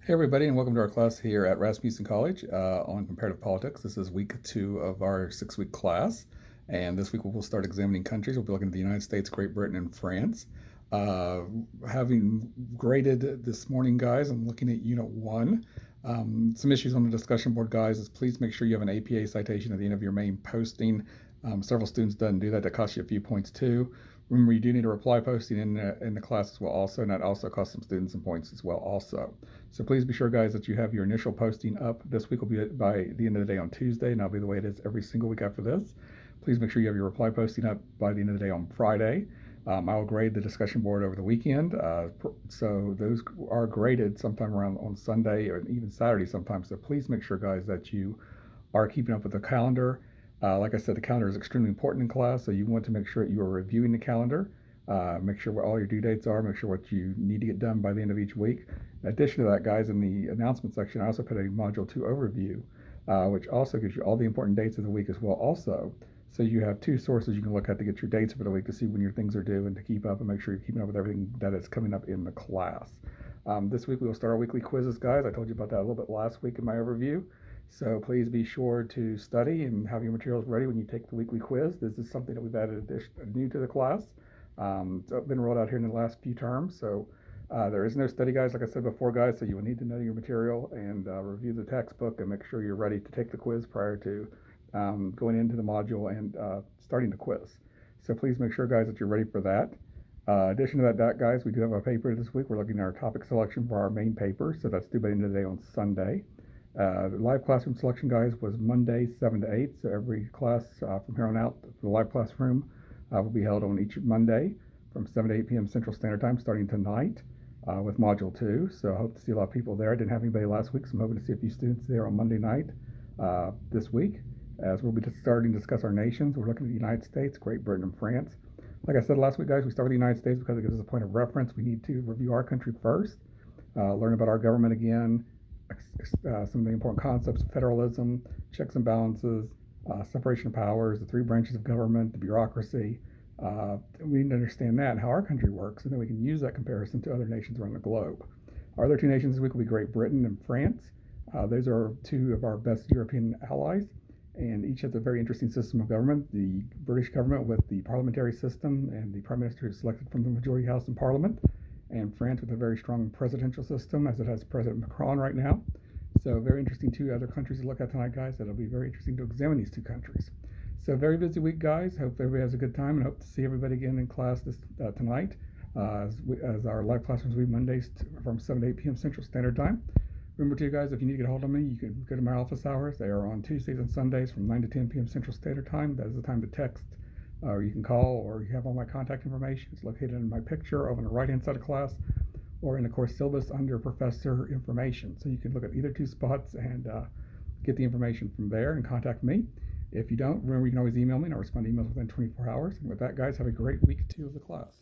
Hey everybody, and welcome to our class here at Rasmussen College on comparative politics. This is week 2 of our 6-week class, and this week we'll start examining countries. We'll be looking at the United States, Great Britain, and France. Uh, Having graded this morning, guys, I'm looking at Unit 1. Some issues on the discussion board, guys, is please make sure you have an APA citation at the end of your main posting. Several students doesn't do that. That costs you a few points too. Remember, you do need a reply posting in the class as well also, and that also costs some students some points as well also. So please be sure, guys, that you have your initial posting up. This week will be by the end of the day on Tuesday, and that'll be the way it is every single week after this. Please make sure you have your reply posting up by the end of the day on Friday. I will grade the discussion board over the weekend, so those are graded sometime around on Sunday or even Saturday sometimes. So please make sure, guys, that you are keeping up with the calendar. Like I said, the calendar is extremely important in class, so you want to make sure that you are reviewing the calendar. Make sure what all your due dates are, make sure what you need to get done by the end of each week. In addition to that, guys, in the announcement section, I also put a Module 2 overview, which also gives you all the important dates of the week as well also. So you have two sources you can look at to get your dates for the week to see when your things are due and to keep up and make sure you're keeping up with everything that is coming up in the class. This week we will start our weekly quizzes, guys. I told you about that a little bit last week in my overview. So please be sure to study and have your materials ready when you take the weekly quiz. This is something that we've added new to the class. It's been rolled out here in the last few terms. So there is no study guides, like I said before, guys. So you will need to know your material and review the textbook and make sure you're ready to take the quiz prior to going into the module and starting the quiz. So please make sure, guys, that you're ready for that. Addition to that, guys, we do have a paper this week. We're looking at our topic selection for our main paper. So that's due by the end of the day on Sunday. The live classroom selection, guys, was Monday 7 to 8. So every class from here on out, the live classroom will be held on each Monday from 7 to 8 p.m. Central Standard Time starting tonight with Module 2. So I hope to see a lot of people there. I didn't have anybody last week, so I'm hoping to see a few students there on Monday night this week. As we'll be starting to discuss our nations, we're looking at the United States, Great Britain, and France. Like I said last week, guys, we start with the United States because it gives us a point of reference. We need to review our country first, learn about our government again, some of the important concepts of federalism, checks and balances, separation of powers, the three branches of government, the bureaucracy. We need to understand that and how our country works, and then we can use that comparison to other nations around the globe. Our other two nations this week will be Great Britain and France. Those are two of our best European allies, and each has a very interesting system of government. The British government with the parliamentary system and the prime minister is selected from the majority house in parliament, and France with a very strong presidential system as it has President Macron right now. So very interesting two other countries to look at tonight, guys. It'll be very interesting to examine these two countries. So very busy week, guys. Hope everybody has a good time and hope to see everybody again in class tonight as our live classrooms will be Mondays from 7 to 8 p.m. Central Standard Time. Remember too, guys, if you need to get a hold of me, you can go to my office hours. They are on Tuesdays and Sundays from 9 to 10 p.m. Central Standard Time. That is the time to text or you can call, or you have all my contact information. It's located in my picture over on the right-hand side of class or in the course syllabus under professor information. So you can look at either two spots and get the information from there and contact me. If you don't, remember you can always email me and I'll respond to emails within 24 hours. And with that, guys, have a great week 2 of the class.